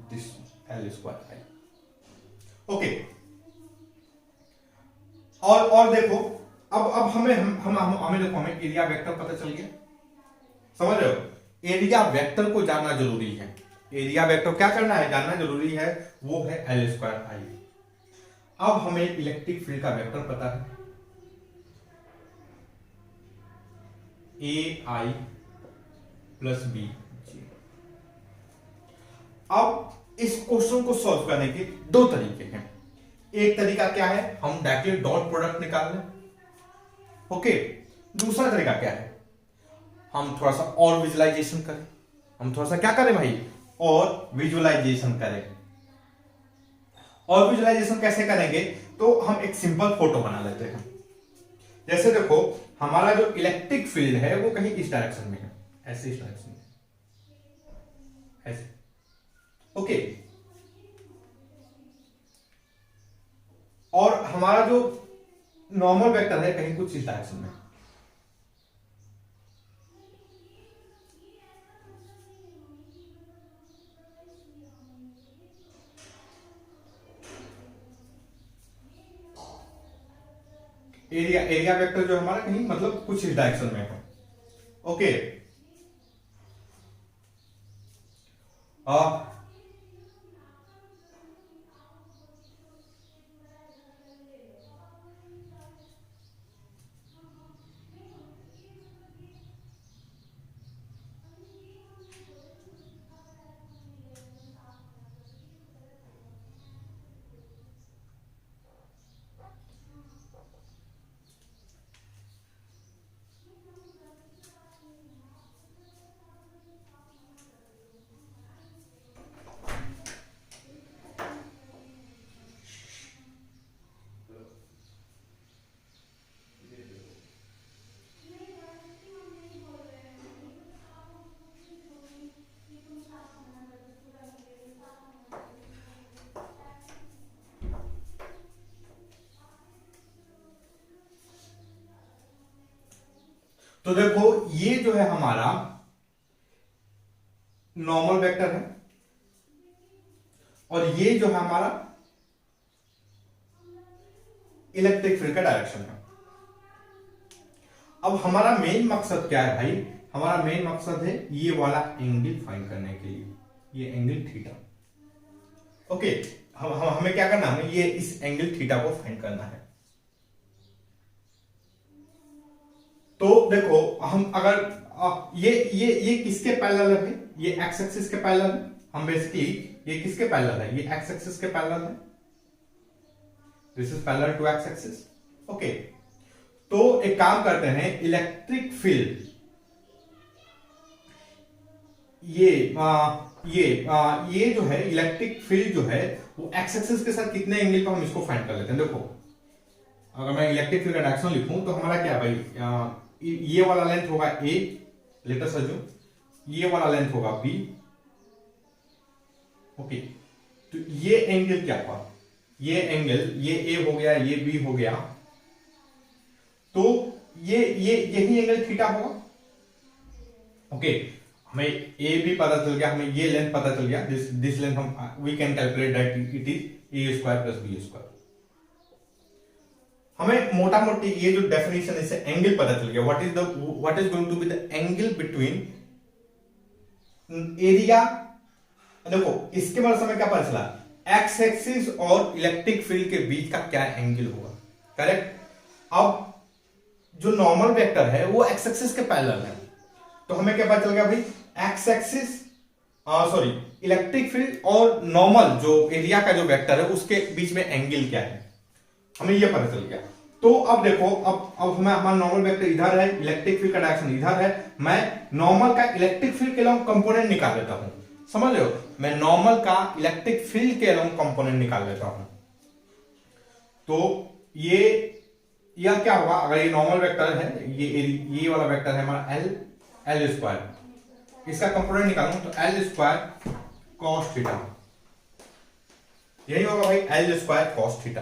this L square I. Okay, और देखो अब हमें देखो, हमें एरिया वेक्टर पता चल गया, समझ रहे हो। एरिया वेक्टर को जानना जरूरी है, एरिया वेक्टर क्या करना है, जानना जरूरी है, वो है एल स्क्वायर आई। अब हमें इलेक्ट्रिक फील्ड का वेक्टर पता है, ए आई प्लस बी जी। अब इस क्वेश्चन को सॉल्व करने के दो तरीके हैं। एक तरीका क्या है, हम डायरेक्टली डॉट प्रोडक्ट निकाल लें। ओके, दूसरा तरीका क्या है, हम थोड़ा सा और विजुअलाइजेशन करें। हम थोड़ा सा क्या करें भाई, और विजुअलाइजेशन करें। और विजुअलाइजेशन कैसे करेंगे, तो हम एक सिंपल फोटो बना लेते हैं। जैसे देखो, हमारा जो इलेक्ट्रिक फील्ड है वो कहीं इस डायरेक्शन में है, ऐसे इस डायरेक्शन में, ऐसे। ओके, और हमारा जो नॉर्मल वेक्टर है कहीं कुछ इस डायरेक्शन में। एरिया वेक्टर जो हमारा कहीं मतलब कुछ इस डायरेक्शन में है। ओके, तो देखो ये जो है हमारा नॉर्मल वेक्टर है, और ये जो है हमारा इलेक्ट्रिक फील्ड का डायरेक्शन है। अब हमारा मेन मकसद क्या है भाई, हमारा मेन मकसद है ये वाला एंगल फाइंड करने के लिए, ये एंगल थीटा। ओके, हमें क्या करना है, हमें ये इस एंगल थीटा को फाइंड करना है। तो देखो हम अगर ये किसके पैरेलल है भाई, ये एक्स एक्सिस के पैरेलल है। हम बेसिकली ये किसके पैरेलल है, ये एक्स एक्सिस के पैरेलल है, this is parallel to X axis. Okay, तो एक काम करते हैं, इलेक्ट्रिक फील्ड ये जो है इलेक्ट्रिक फील्ड जो है वो एक्स एक्सिस के साथ कितने एंगल पर हम इसको फाइंड कर लेते हैं। देखो अगर मैं इलेक्ट्रिक फील्ड का डायरेक्शन लिखूं तो हमारा क्या भाई, ये वाला लेंथ होगा ए, लेट अस अज्यूम, ये वाला लेंथ होगा बी। ओके, तो ये एंगल क्या हुआ, ये एंगल, ये ए हो गया, ये बी हो गया, तो ये यही एंगल थीटा होगा। ओके, हमें ए भी पता चल गया, हमें ये लेंथ पता चल गया, दिस लेंथ हम we can calculate that it is A square plus B square. हमें मोटा मोटी ये जो डेफिनेशन इससे एंगल पता चल गया, what is going to be the angle between area देखो इसके मतलब समय क्या पता चला, एक्स एक्सिस और इलेक्ट्रिक फील्ड के बीच का क्या एंगल होगा, करेक्ट। अब जो नॉर्मल वेक्टर है वो एक्स एक्सिस के पैरेलल है, तो हमें क्या पता चल गया भाई, x axis sorry electric field और नॉर्मल जो एरिया का जो वेक्टर है उसके बीच में एंगल क्या है, हमें ये पता चल गया। तो अब देखो, अब हमें हमारा नॉर्मल वेक्टर इधर है, इलेक्ट्रिक फील्ड का डायरेक्शन इधर है, मैं नॉर्मल का इलेक्ट्रिक फील्ड के अलोंग कंपोनेंट निकाल लेता हूं, समझ रहे हो, मैं नॉर्मल का इलेक्ट्रिक फील्ड के अलोंग कंपोनेंट निकाल लेता हूं। तो यह क्या होगा, अगर ये नॉर्मल वेक्टर है, ये वाला वेक्टर है हमारा एल स्क्वायर, इसका कंपोनेंट निकालूं तो एल स्क्वायर कॉस थीटा, यही होगा भाई L square cos theta.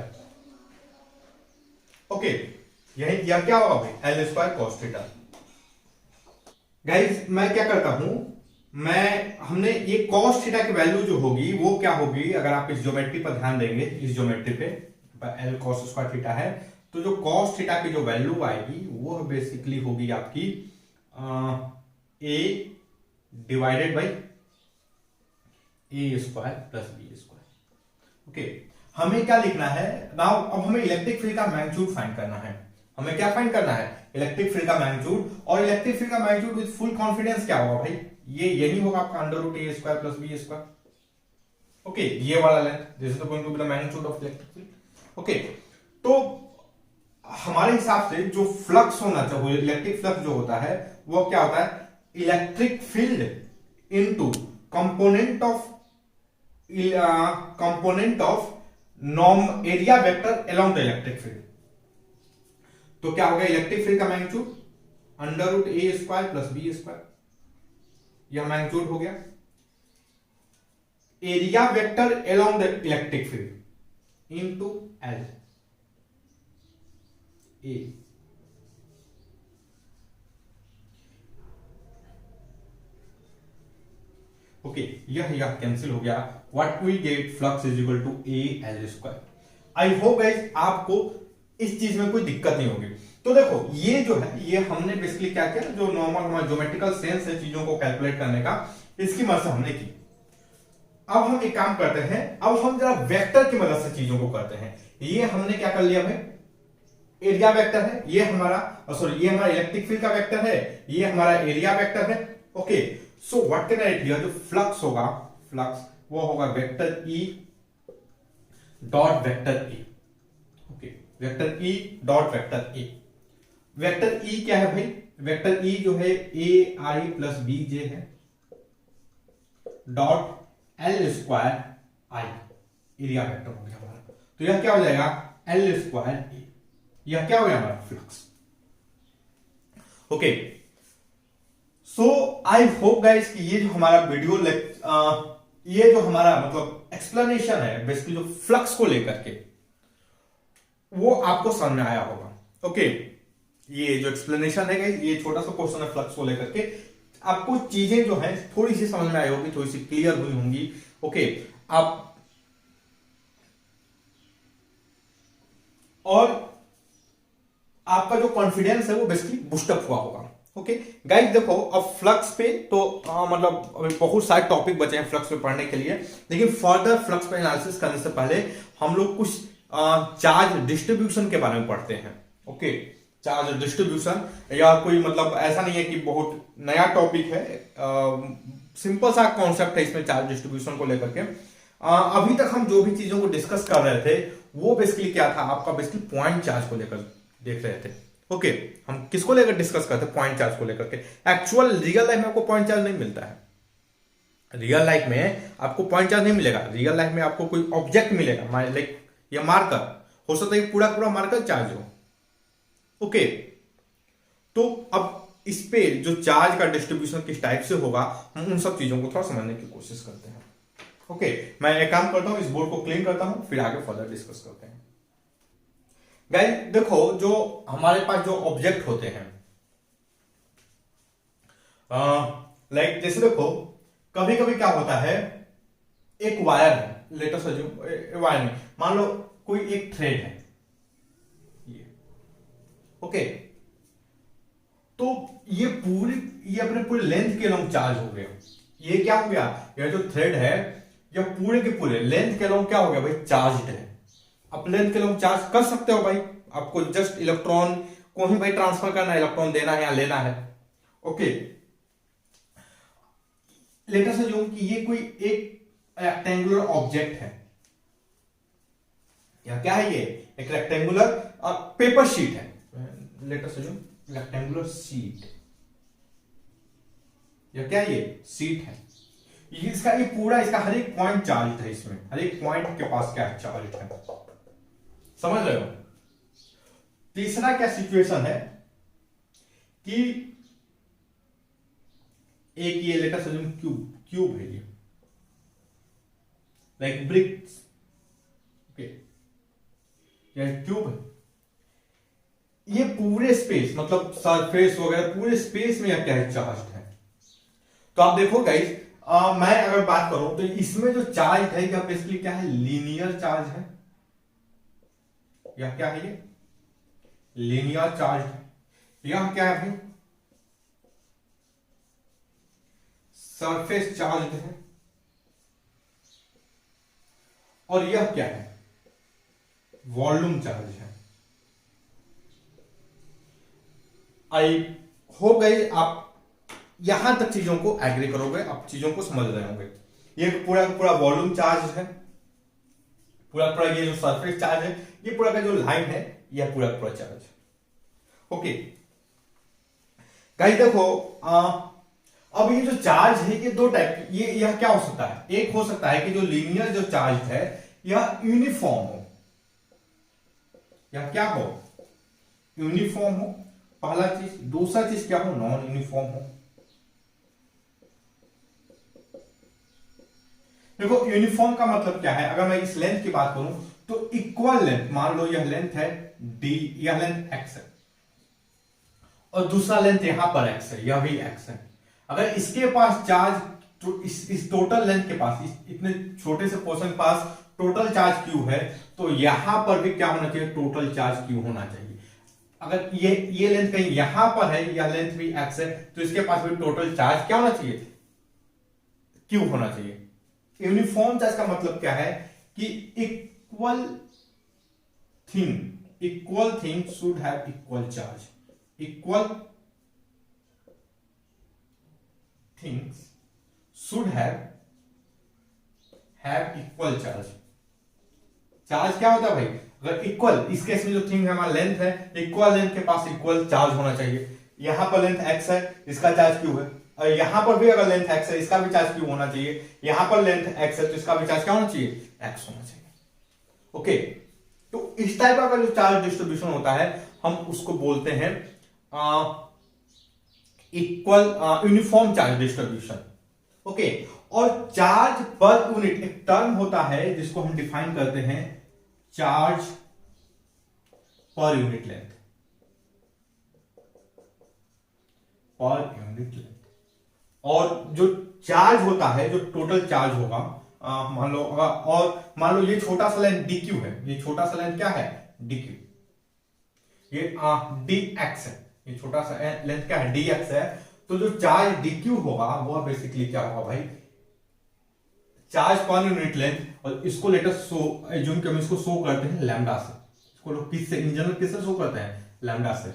Okay, यही यह क्या होगा भाई, L square cos theta. Guys मैं क्या करता हूं, हमने ये कॉस थीटा की वैल्यू जो होगी वो क्या होगी, अगर आप इस ज्योमेट्री पर ध्यान देंगे, इस ज्योमेट्री पे एल कॉस स्क्वायर थीटा है, तो जो कॉस थीटा की जो वैल्यू आएगी वो बेसिकली होगी आपकी A divided by A square plus B square. Okay, हमें क्या लिखना है नाउ, अब हमें इलेक्ट्रिक फील्ड का मैग्नीट्यूड फाइंड करना है, हमें क्या फाइंड करना है, इलेक्ट्रिक फील्ड का मैग्नीट्यूड। और इलेक्ट्रिक फील्ड का मैग्नीट्यूड विद फुल कॉन्फिडेंस क्या होगा भाई, ये यही होगा आपका under root A square plus B square. Okay, ये वाला length, this is going to be the magnitude of electric field. Okay, तो हमारे हिसाब से जो फ्लक्स होना चाहिए, इलेक्ट्रिक फ्लक्स जो होता है वो क्या होता है, electric field into component of norm area vector along the electric field. तो क्या होगा, इलेक्ट्रिक फील्ड का magnitude under root A square plus B square, यह मैग्नीट्यूड हो गया। Area vector along the electric field into L A, okay, यह cancel हो गया, what we get flux is equal to A L square. I hope guys आपको इस चीज में कोई दिक्कत नहीं होगी। तो देखो ये जो है, ये हमने बेसिकली क्या किया, जो नॉर्मल हमारा ज्योमेट्रिकल सेंस है चीजों को कैलकुलेट करने का, इसकी मदद से हमने की। अब हम एक काम करते हैं, अब हम जरा वेक्टर की मदद से चीजों को करते हैं। ये हमने क्या कर लिया भाई, एरिया वेक्टर है, ये हमारा सॉरी ये हमारा इलेक्ट्रिक फील्ड का वेक्टर है, ये हमारा एरिया वेक्टर है। Okay, so what can I right, जो फ्लक्स होगा, फ्लक्स वो होगा vector E dot vector A. Okay, vector E dot vector A. Vector E क्या है भाई, वेक्टर ई जो है ए आई प्लस बी जे है, डॉट एल स्क्वायर आई, एरिया वेक्टर हो गया हमारा। तो यह क्या हो जाएगा, एल स्क्वायर ए, यह क्या हो गया हमारा फ्लक्स। ओके, सो आई होप गाइस कि ये जो हमारा वीडियो ये जो हमारा मतलब एक्सप्लेनेशन है बेसिकली जो फ्लक्स को लेकर के, वो आपको समझ में आया होगा। ओके, ये जो एक्सप्लेनेशन है गाइस, ये छोटा सा क्वेश्चन है फ्लक्स को लेकर के, आपको चीजें जो है थोड़ी सी समझ में आई होगी, थोड़ी सी क्लियर हुई होंगी। ओके, आप और आपका जो कॉन्फिडेंस है वो बेसिकली बूस्टअप हुआ होगा। ओके गाइस, देखो अब फ्लक्स पे तो मतलब अभी बहुत सारे टॉपिक बचे हैं फ्लक्स पे पढ़ने के लिए, लेकिन फर्दर फ्लक्स पे एनालिसिस करने से पहले हम लोग कुछ चार्ज डिस्ट्रीब्यूशन के बारे में पढ़ते हैं। ओके, चार्ज डिस्ट्रीब्यूशन या कोई मतलब ऐसा नहीं है कि बहुत नया टॉपिक है, सिंपल सा कॉन्सेप्ट है इसमें चार्ज डिस्ट्रीब्यूशन को लेकर के। अभी तक हम जो भी चीजों को डिस्कस कर रहे थे वो बेसिकली क्या था, आपका बेसिकली पॉइंट चार्ज को लेकर देख रहे थे। ओके, हम किसको लेकर डिस्कस करते हैं, पॉइंट चार्ज को लेकर के। एक्चुअल रियल लाइफ में आपको पॉइंट चार्ज नहीं मिलता है, रियल लाइफ में आपको पॉइंट चार्ज नहीं मिलेगा। रियल लाइफ में आपको कोई ऑब्जेक्ट मिलेगा, लाइक ये मार्कर हो सकता है पूरा पूरा मार्कर चार्ज हो। ओके, तो अब इस पे जो चार्ज का डिस्ट्रीब्यूशन किस टाइप से होगा, हम उन सब चीजों को थोड़ा समझने की कोशिश करते हैं। ओके, मैं एक काम करता हूं, इस बोर्ड को क्लीन करता हूं, फिर आगे फर्दर डिस्कस करते हैं। गाइस देखो, जो हमारे पास जो ऑब्जेक्ट होते हैं, लाइक जैसे देखो कभी कभी क्या होता है, एक वायर है, लेट अस अज्यूम वायर नहीं, मान लो कोई एक थ्रेड है ये। ओके, तो ये अपने पूरे लेंथ के लॉन्ग चार्ज हो गया, ये क्या हो गया, यह जो थ्रेड है यह पूरे के पूरे लेंथ के अलोंग क्या हो गया भाई, चार्ज है। आप लेंथ के अलोंग चार्ज कर सकते हो भाई, आपको जस्ट इलेक्ट्रॉन को ही भाई ट्रांसफर करना है, इलेक्ट्रॉन देना है या लेना है। ओके, लेट अस अज्यूम कि ये कोई एक रेक्टेंगुलर ऑब्जेक्ट है, या क्या है, ये एक रेक्टेंगुलर पेपर शीट है। Let us assume rectangular sheet, या क्या ये सीट है, इसका ये पूरा, इसका हर एक पॉइंट चार्ज है, इसमें हर एक पॉइंट के पास क्या है, चार्ज है। समझ रहे हो। तीसरा क्या सिचुएशन है कि एक ये लेट अस अज्यूम क्यूब है, ये लाइक ब्रिक्स, ओके, यह क्यूब है, ये पूरे स्पेस मतलब सरफेस वगैरह पूरे स्पेस में यह क्या है, चार्ज है। तो आप देखो गाइस, मैं अगर बात करूं तो इसमें जो चार्ज है, क्या बेसिकली क्या है, लीनियर चार्ज है, या क्या है, ये लीनियर चार्ज है। यह क्या है भाई, सरफेस चार्ज है। और यह क्या है, वॉल्यूम चार्ज है। आई होप गाइस आप यहां तक चीजों को एग्री करोगे, आप चीजों को समझ रहे होंगे। ये पूरा का पूरा वॉल्यूम चार्ज है, पूरा पूरा ये जो सरफेस चार्ज है, ये पूरा का जो लाइन है, यह पूरा पूरा चार्ज है। ओके गाइस देखो, अब ये जो चार्ज है ये दो टाइप, ये यह क्या हो सकता है, एक हो सकता है कि जो लीनियर जो चार्ज है यह यूनिफॉर्म हो, या क्या हो, यूनिफॉर्म हो, पहला चीज। दूसरा चीज क्या हो, नॉन यूनिफॉर्म हो। देखो यूनिफॉर्म का मतलब क्या है, अगर मैं इस लेंथ की बात करूं तो इक्वल लेंथ, मान लो यह लेंथ है डी, यह लेंथ एक्स है, और दूसरा लेंथ यहां पर एक्स है, यह भी एक्स है। अगर इसके पास चार्ज, तो इस टोटल लेंथ के पास, इतने छोटे से पोर्शन के पास टोटल चार्ज क्यू है, तो यहां पर भी क्या होना चाहिए, टोटल चार्ज क्यू होना चाहिए। अगर ये लेंथ कहीं यहां पर है, या लेंथ भी एक्स है, तो इसके पास भी टोटल चार्ज क्या होना चाहिए, क्यू होना चाहिए। यूनिफॉर्म चार्ज का मतलब क्या है कि equal thing should have equal charge, equal things should have equal charge. Charge क्या होता है भाई, अगर इक्वल, इस केस में जो थिंग है हमारा लेंथ है, इक्वल लेंथ के पास इक्वल चार्ज होना चाहिए। यहां पर लेंथ एक्स है, इसका चार्ज क्यू है, और यहां पर भी अगर लेंथ एक्स है, इसका भी चार्ज क्यू होना चाहिए। यहां पर लेंथ एक्स है तो इसका भी चार्ज क्या होना चाहिए, एक्स होना चाहिए। ओके, तो इस टाइप का जो चार्ज डिस्ट्रीब्यूशन होता है, हम उसको बोलते हैं equal uniform charge distribution. Okay, और चार्ज पर यूनिट एक टर्म होता है जिसको हम डिफाइन करते हैं charge per unit length, per unit length. और जो चार्ज होता है, जो टोटल चार्ज होगा, मान लो, और मान लो ये छोटा सा लेंथ dq है, ये छोटा सा लेंथ क्या है, dq, ये dx है, ये छोटा सा लेंथ क्या है, dx है। तो जो चार्ज dq होगा वो बेसिकली क्या होगा भाई, चार्ज पर यूनिट लेंथ, और इसको लेटर शो एज्यूम कि हम इसको शो करते हैं लैम्डा से, इसको लोग किससे, इन जनरल किससे शो करते हैं, लैम्डा से।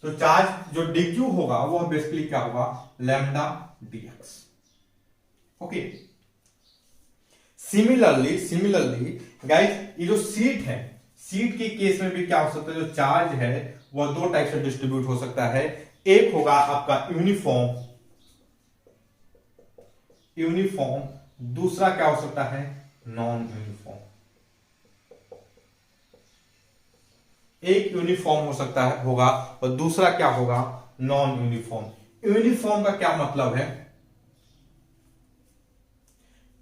तो चार्ज जो dq होगा वो बेसिकली क्या होगा, lambda dx। Okay, similarly guys, ये जो सीट है, सीट के केस में भी क्या हो सकता है, जो चार्ज है वह दो टाइप से डिस्ट्रीब्यूट हो सकता है। एक होगा आपका यूनिफॉर्म, दूसरा क्या हो सकता है, नॉन यूनिफॉर्म। एक यूनिफॉर्म हो सकता है होगा, और दूसरा क्या होगा, नॉन यूनिफॉर्म। यूनिफॉर्म का क्या मतलब है,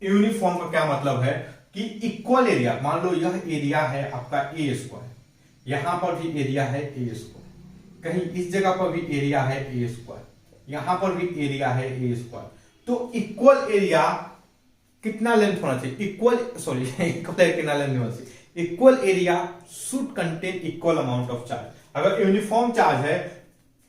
यूनिफॉर्म का क्या मतलब है कि इक्वल एरिया, मान लो यह एरिया है आपका ए स्क्वायर, यहां पर भी एरिया है ए स्क्वायर, कहीं इस जगह पर भी एरिया है ए स्क्वायर, यहां पर भी एरिया है ए स्क्वायर। तो इक्वल एरिया कितना लेंथ होना चाहिए, इक्वल कितना लेंथ होना चाहिए, equal area should contain equal amount of charge. अगर यूनिफॉर्म चार्ज है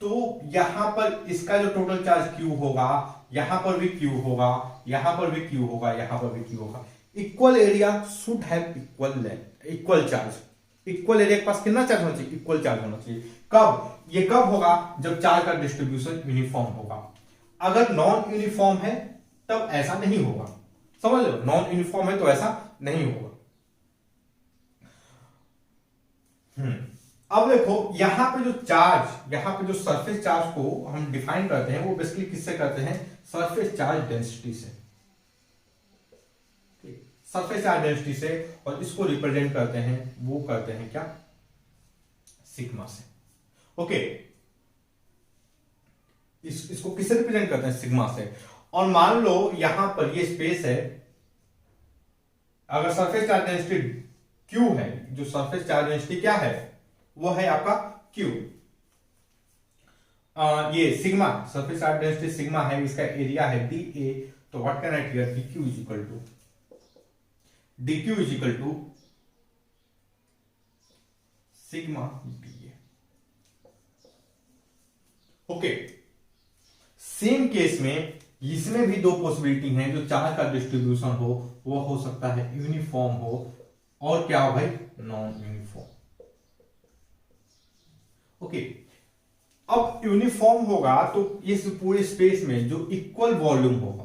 तो यहां पर इसका जो टोटल चार्ज क्यू होगा, यहां पर भी क्यू होगा, यहां पर भी क्यू होगा, यहां पर भी क्यू होगा। Equal area should have equal length, equal charge. Equal area के पास कितना चार्ज होना चाहिए? इक्वल चार्ज होना चाहिए। कब? ये कब होगा? जब चार्ज का डिस्ट्रीब्यूशन यूनिफॉर्म होगा। अगर नॉन यूनिफॉर्म है तब ऐसा नहीं होगा, समझ लो। नॉन यूनिफॉर्म है तो ऐसा नहीं होगा। अब देखो यहां पे जो चार्ज, यहां पे जो सरफेस चार्ज को हम डिफाइन करते हैं वो बेसिकली किससे करते हैं? सरफेस चार्ज डेंसिटी से। सरफेस चार्ज डेंसिटी से, और इसको रिप्रेजेंट करते हैं, वो करते हैं क्या? सिग्मा से। ओके, इसको किससे रिप्रेजेंट करते हैं? सिग्मा से। और मान लो यहां पर ये स्पेस है, अगर सरफेस चार्ज डेंसिटी क्यू है, जो सरफेस चार्ज डेंसिटी क्या है? वो है आपका क्यू। ये sigma, surface charge density sigma है, इसका एरिया है डी ए। तो what can write here? D Q is equal to sigma D A. Okay, same case में इसमें भी दो पॉसिबिलिटी हैं। जो चार्ज का डिस्ट्रीब्यूशन हो वो हो सकता है यूनिफॉर्म हो, और क्या हो भाई? Non uniform. ओके, अब यूनिफॉर्म होगा तो इस पूरे स्पेस में जो इक्वल वॉल्यूम होगा,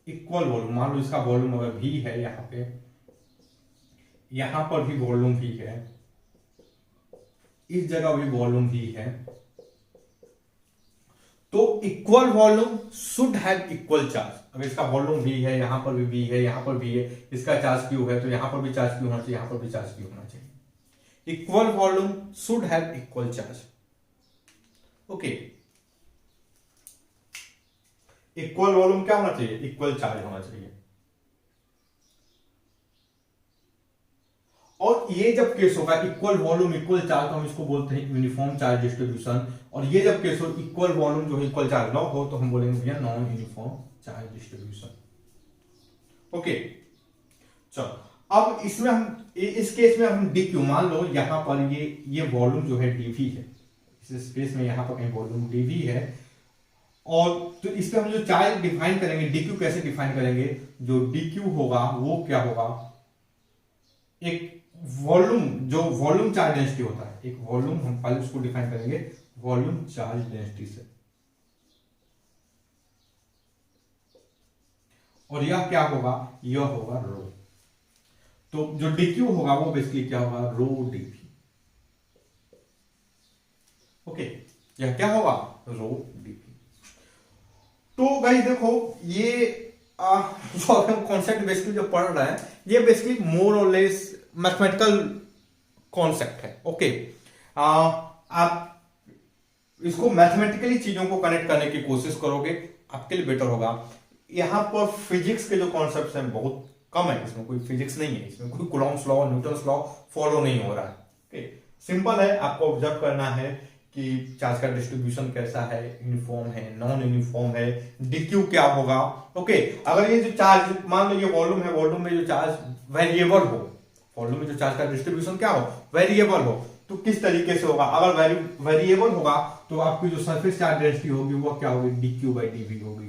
इक्वल वॉल्यूम, मान लो इसका वॉल्यूम अगर भी है, यहां पे, यहां पर भी वॉल्यूम भी है, इस जगह भी वॉल्यूम भी है, तो equal volume should have equal charge. अगर इसका वॉल्यूम भी है, यहां पर भी है, यहां पर भी है, इसका चार्ज क्यू है, तो यहां पर भी चार्ज क्यू होना चाहिए, यहां पर भी चार्ज क्यू होना चाहिए। Equal volume should have equal charge. Okay, equal volume क्या होना चाहिए? इक्वल चार्ज होना चाहिए। और ये जब केस होगा इक्वल वॉल्यूम इक्वल चार्ज, तो हम इसको बोलते हैं यूनिफॉर्म चार्ज डिस्ट्रीब्यूशन। और ये जब केस हो इक्वल वॉल्यूम जो है इक्वल चार्ज ना हो, तो हम बोलेंगे भैया non uniform charge distribution. Okay, चलो अब इसमें हम इस केस में हम डी क्यू, मान लो यहां पर ये वॉल्यूम जो है डीवी है, इस स्पेस में यहां पर कहीं वॉल्यूम डीवी है, और तो इस पे हम जो चार्ज डिफाइन करेंगे, डीक्यू कैसे डिफाइन करेंगे? जो डीक्यू होगा वो क्या होगा? एक वॉल्यूम, जो वॉल्यूम चार्ज डेंसिटी होता है, एक वॉल्यूम, हम पहले उसको डिफाइन करेंगे वॉल्यूम चार्ज डेंसिटी से, और यह क्या होगा? यह होगा रो। तो जो डीक्यू होगा वो बेसिकली क्या होगा? रो डीवी। ओके, यह क्या होगा? रो डीवी। तो गाइस देखो ये जो हम कॉन्सेप्ट बेसिकली जो पढ़ रहे हैं, ये बेसिकली मोर और लेस मैथमेटिकल कॉन्सेप्ट है। ओके, आप इसको मैथमेटिकली चीजों को कनेक्ट करने की कोशिश करोगे, आपके लिए बेटर होगा। यहां पर फिजिक्स के जो कॉन्सेप्ट्स हैं बहुत कम है, इसमें कोई फिजिक्स नहीं है, इसमें कोई Coulomb's law, Newton's law follow नहीं हो रहा है। ओके, सिंपल है, आपको ऑब्जर्व करना है कि चार्ज का डिस्ट्रीब्यूशन कैसा है, यूनिफॉर्म है, नॉन यूनिफॉर्म है, डीक्यू क्या होगा। ओके, अगर ये जो चार्ज, मान लो ये वॉल्यूम है, वॉल्यूम में जो चार्ज वेरिएबल हो, वॉल्यूम में जो चार्ज का डिस्ट्रीब्यूशन क्या हो? वेरिएबल हो, तो किस तरीके से होगा? अगर वेरिएबल होगा तो आपकी जो सरफेस चार्ज डेंसिटी होगी वो क्या होगी? डीक्यू बाई डीवी होगी।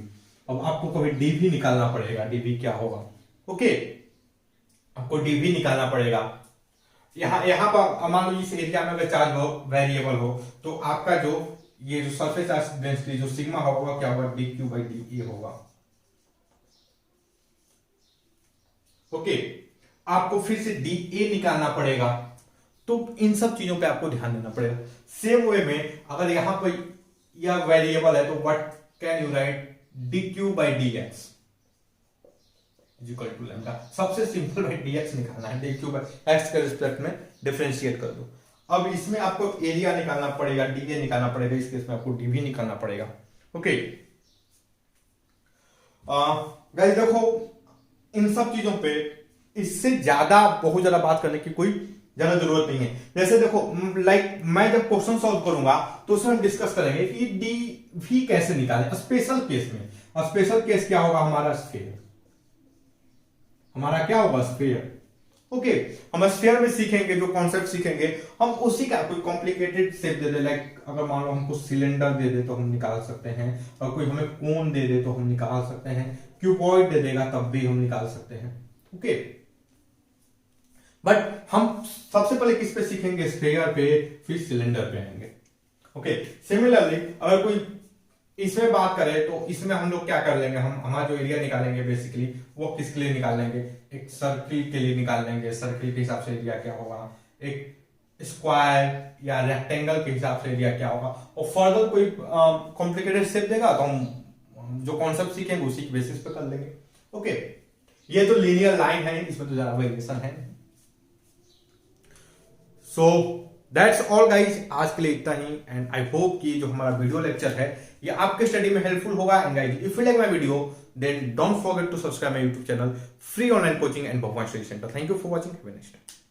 अब आपको कभी डीवी निकालना पड़ेगा, डीवी क्या होगा? ओके, आपको डीवी निकालना पड़ेगा। यहां पर मान लो इस एरिया में अगर चार्ज हो, वेरिएबल हो, तो आपका जो ये जो सरफेस चार्ज डेंसिटी जो सिग्मा होगा क्या होगा? डीक्यू बाई डी ए होगा। ओके, आपको फिर से डी ए निकालना पड़ेगा, तो इन सब चीजों पे आपको ध्यान देना पड़ेगा। सेम वे में अगर यहां पर यह वेरिएबल है तो what can you write? D Q by D X equal to lambda. सबसे सिंपल भाई डीएक्स निकालना है, डीक्यू बाई एक्स के रिस्पेक्ट में डिफरेंशिएट कर दो। अब इसमें आपको एरिया निकालना पड़ेगा, डीए निकालना पड़ेगा, इस केस में आपको डीवी निकालना पड़ेगा। ओके गाइस देखो, इन सब चीजों पे इससे ज्यादा बहुत ज्यादा बात करने की कोई ज्यादा जरूरत नहीं है। जैसे देखो लाइक मैं जब क्वेश्चन सॉल्व करूंगा तो उसमें हम डिस्कस करेंगे कि डी वी कैसे निकालें स्पेशल केस में। और स्पेशल केस क्या होगा? हमारा स्फीयर, हमारा क्या होगा? स्फीयर। ओके हम स्फीयर में सीखेंगे, जो कॉन्सेप्ट सीखेंगे हम उसी का कोई कॉम्प्लिकेटेड शेप दे दे, लाइक अगर मान लो हमको सिलेंडर दे दे तो हम निकाल सकते हैं, और कोई हमें कोन दे दे तो हम निकाल सकते हैं, क्यूबॉइड दे देगा तब भी हम निकाल सकते हैं। ओके बट हम सबसे पहले किस पे सीखेंगे, स्फीयर पे, फिर सिलेंडर पे आएंगे। ओके सिमिलरली अगर कोई इसमें बात करें तो इसमें हम लोग क्या कर लेंगे, हम हमारा जो एरिया निकालेंगे बेसिकली वो किसके लिए निकाल लेंगे, एक सर्किल के लिए निकाल लेंगे। सर्किल के हिसाब से एरिया क्या होगा, एक स्क्वायर या रेक्टेंगल के हिसाब से एरिया क्या होगा, और फर्दर कोई कॉम्प्लिकेटेड शेप देगा तो हम जो कॉन्सेप्ट सीखेंगे उसी के बेसिस पे कर लेंगे। ओके ये तो लीनियर लाइन है, इसमें तो ज्यादा वेरिएशन है। सो दैट्स ऑल गाइज, आज के लिए इतना ही। एंड आई होप कि जो हमारा वीडियो लेक्चर है ये आपके स्टडी में हेल्पफुल होगा। And guys if you like my video then don't forget to subscribe my YouTube channel free online coaching and Bhagwan study centre. Thank you for watching, have a nice day.